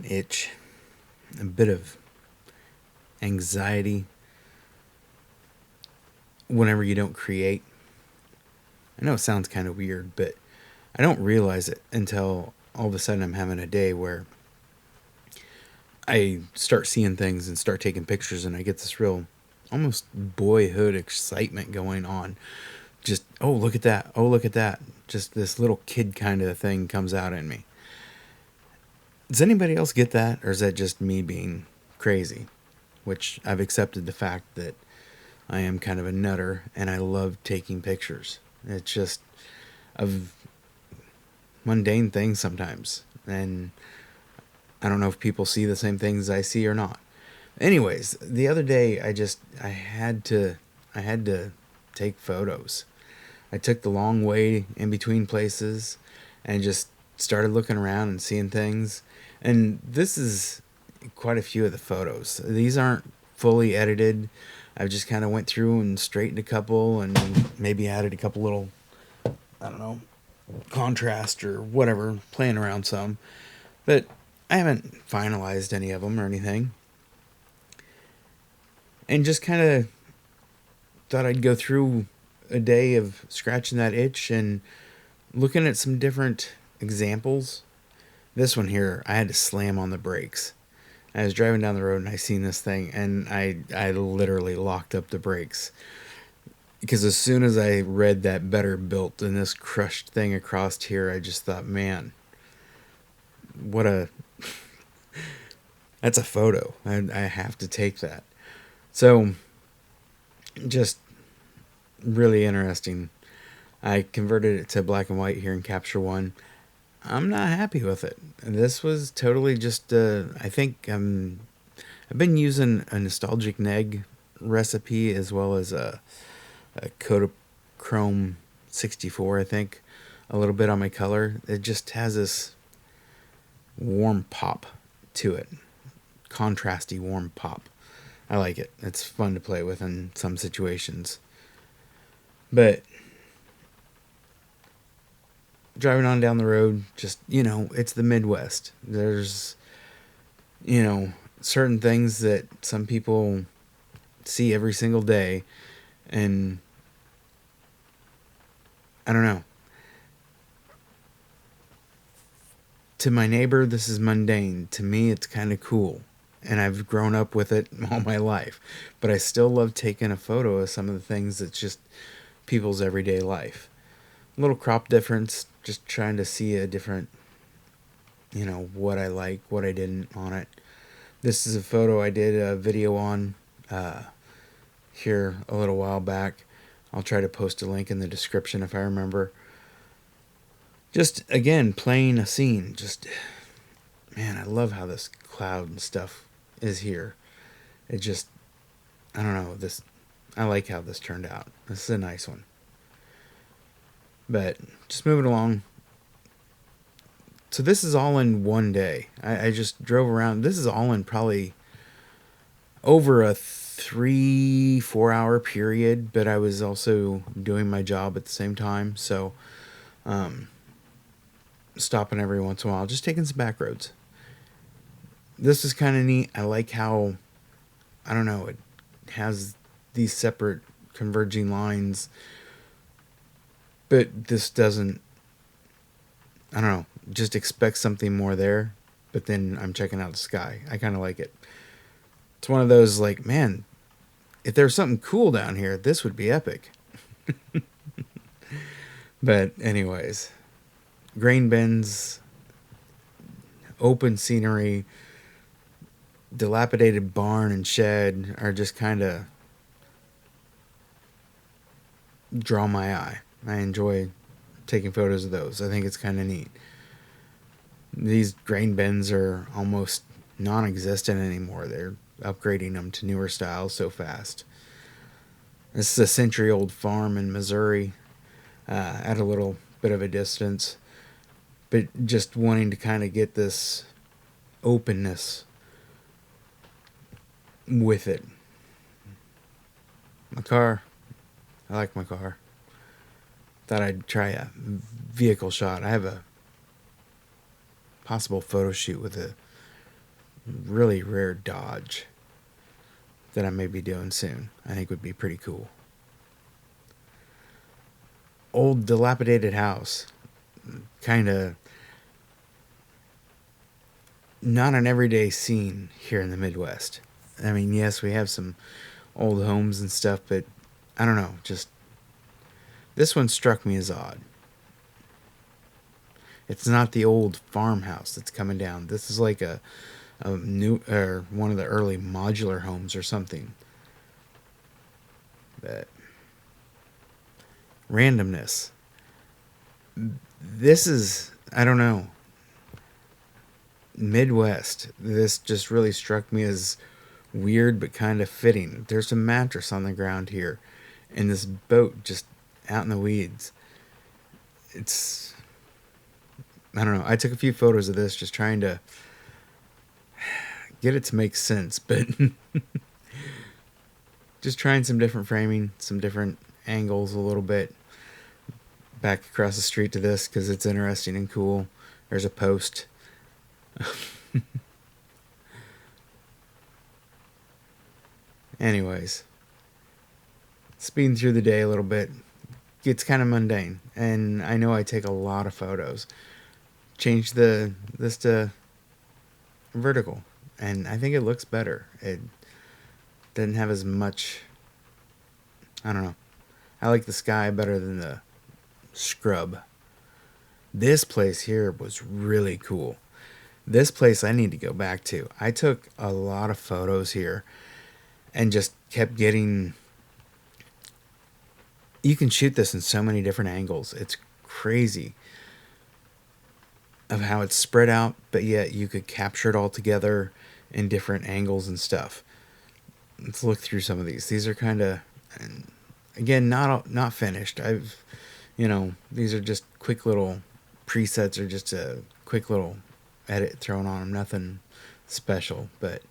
itch, a bit of anxiety whenever you don't create. I know it sounds kind of weird, but I don't realize it until all of a sudden I'm having a day where I start seeing things and start taking pictures, and I get this real, almost boyhood excitement going on. Just, oh, look at that. Oh, look at that. Just this little kid kind of thing comes out in me. Does anybody else get that? Or is that just me being crazy? Which I've accepted the fact that I am kind of a nutter and I love taking pictures. It's just of mundane things sometimes. And I don't know if people see the same things I see or not. Anyways, the other day I had to take photos. I took the long way in between places and just started looking around and seeing things. And this is quite a few of the photos. These aren't fully edited. I just kind of went through and straightened a couple and maybe added a couple little, I don't know, contrast or whatever, playing around some. But I haven't finalized any of them or anything. And just kind of thought I'd go through a day of scratching that itch and looking at some different examples. This one here, I had to slam on the brakes. I was driving down the road and I seen this thing and I literally locked up the brakes. Because as soon as I read that better built and this crushed thing across here, I just thought, man, what a... that's a photo. I have to take that. So, just really interesting. I converted it to black and white here in Capture One. I'm not happy with it. This was totally just, I think I've been using a nostalgic neg recipe as well as a Kodachrome 64, I think, a little bit on my color. It just has this warm pop to it. Contrasty warm pop. I like it. It's fun to play with in some situations. But driving on down the road, just, it's the Midwest. There's, certain things that some people see every single day. And I don't know. To my neighbor, this is mundane. To me, it's kind of cool. And I've grown up with it all my life. But I still love taking a photo of some of the things that's just people's everyday life. A little crop difference, just trying to see a different, what I like, what I didn't on it. This is a photo I did a video on here a little while back. I'll try to post a link in the description if I remember. Just, again, playing a scene. Just, man, I love how this cloud and stuff is here. It just, I don't know, I like how this turned out. This is a nice one. But just moving along. So this is all in one day. I just drove around. This is all in probably over a 3-4 hour period, but I was also doing my job at the same time. So, stopping every once in a while, just taking some back roads. This is kind of neat. I like how, I don't know, it has these separate converging lines, but this doesn't, I don't know, just expect something more there, but then I'm checking out the sky. I kind of like it. It's one of those like, man, if there's something cool down here, this would be epic. But anyways, grain bins, open scenery, dilapidated barn and shed are just kind of draw my eye. I enjoy taking photos of those. I think it's kind of neat. These grain bins are almost non-existent anymore. They're upgrading them to newer styles so fast. This is a century-old farm in Missouri, at a little bit of a distance, but just wanting to kind of get this openness with it. My car, I like my car. Thought I'd try a vehicle shot. I have a possible photo shoot with a really rare Dodge that I may be doing soon. I think would be pretty cool. Old dilapidated house. Kind of not an everyday scene here in the Midwest. I mean, yes, we have some old homes and stuff, but I don't know. Just this one struck me as odd. It's not the old farmhouse that's coming down. This is like a new or one of the early modular homes or something. But randomness. This is, I don't know, Midwest. This just really struck me as weird but kind of fitting. There's a mattress on the ground here, and this boat just out in the weeds. It's, I don't know. I took a few photos of this just trying to get it to make sense, but just trying some different framing, some different angles a little bit. Back across the street to this because it's interesting and cool. There's a post. Anyways, speeding through the day a little bit gets kind of mundane, and I know I take a lot of photos. Change this to vertical, and I think it looks better. It doesn't have as much. I don't know. I like the sky better than the scrub. This place here was really cool. This place I need to go back to. I took a lot of photos here and just kept getting. You can shoot this in so many different angles. It's crazy of how it's spread out, but yet you could capture it all together in different angles and stuff. Let's look through some of these. These are kind of, again, not finished. These are just quick little presets or just a quick little edit thrown on them. Nothing special, but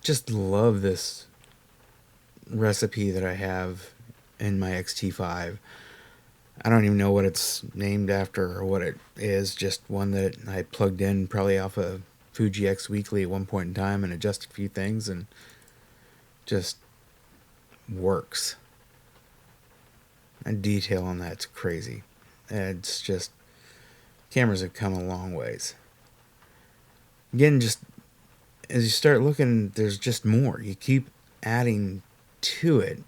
just love this recipe that I have in my XT5. I don't even know what it's named after or what it is. Just one that I plugged in probably off of Fuji X Weekly at one point in time and adjusted a few things and just works. And detail on that's crazy. It's just cameras have come a long ways. Again, just as you start looking, there's just more. You keep adding to it.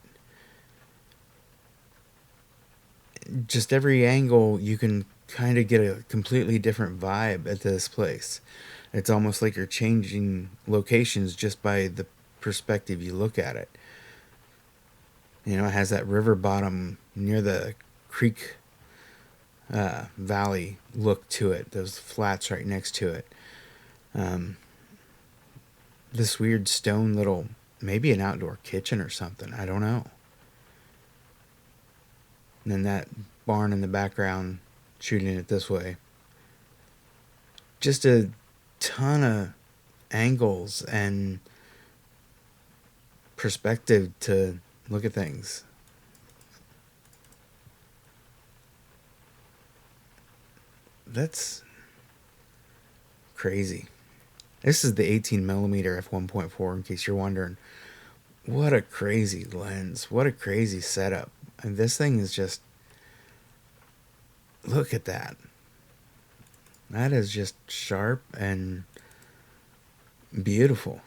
Just every angle, you can kind of get a completely different vibe at this place. It's almost like you're changing locations just by the perspective you look at it. It has that river bottom near the creek valley look to it. Those flats right next to it. This weird stone little, maybe an outdoor kitchen or something. I don't know. And then that barn in the background, shooting it this way. Just a ton of angles and perspective to look at things. That's crazy. This is the 18mm f1.4 in case you're wondering. What a crazy lens. What a crazy setup. And this thing is just, look at that. That is just sharp and beautiful.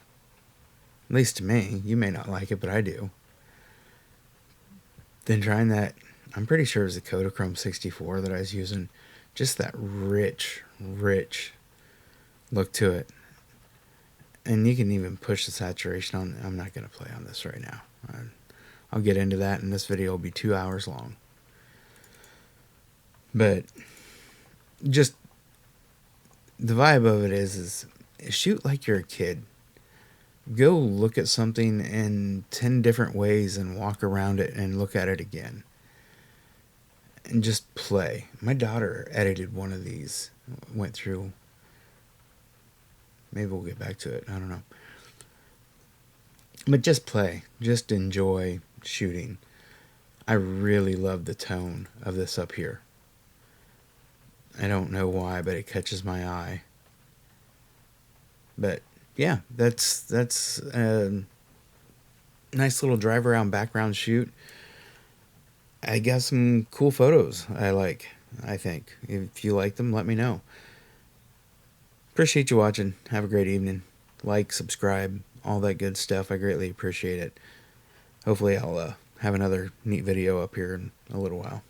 At least to me. You may not like it, but I do. Then trying that, I'm pretty sure it was the Kodachrome 64 that I was using. Just that rich look to it. And you can even push the saturation on. I'm not going to play on this right now. I'll get into that, and this video will be 2 hours long. But just the vibe of it is shoot like you're a kid. Go look at something in 10 different ways and walk around it and look at it again. And just play. My daughter edited one of these. Went through. Maybe we'll get back to it. I don't know. But just play. Just enjoy shooting. I really love the tone of this up here. I don't know why, but it catches my eye. But yeah, that's a nice little drive around background shoot. I got some cool photos I like, I think. If you like them, let me know. Appreciate you watching. Have a great evening. Like, subscribe, all that good stuff. I greatly appreciate it. Hopefully I'll have another neat video up here in a little while.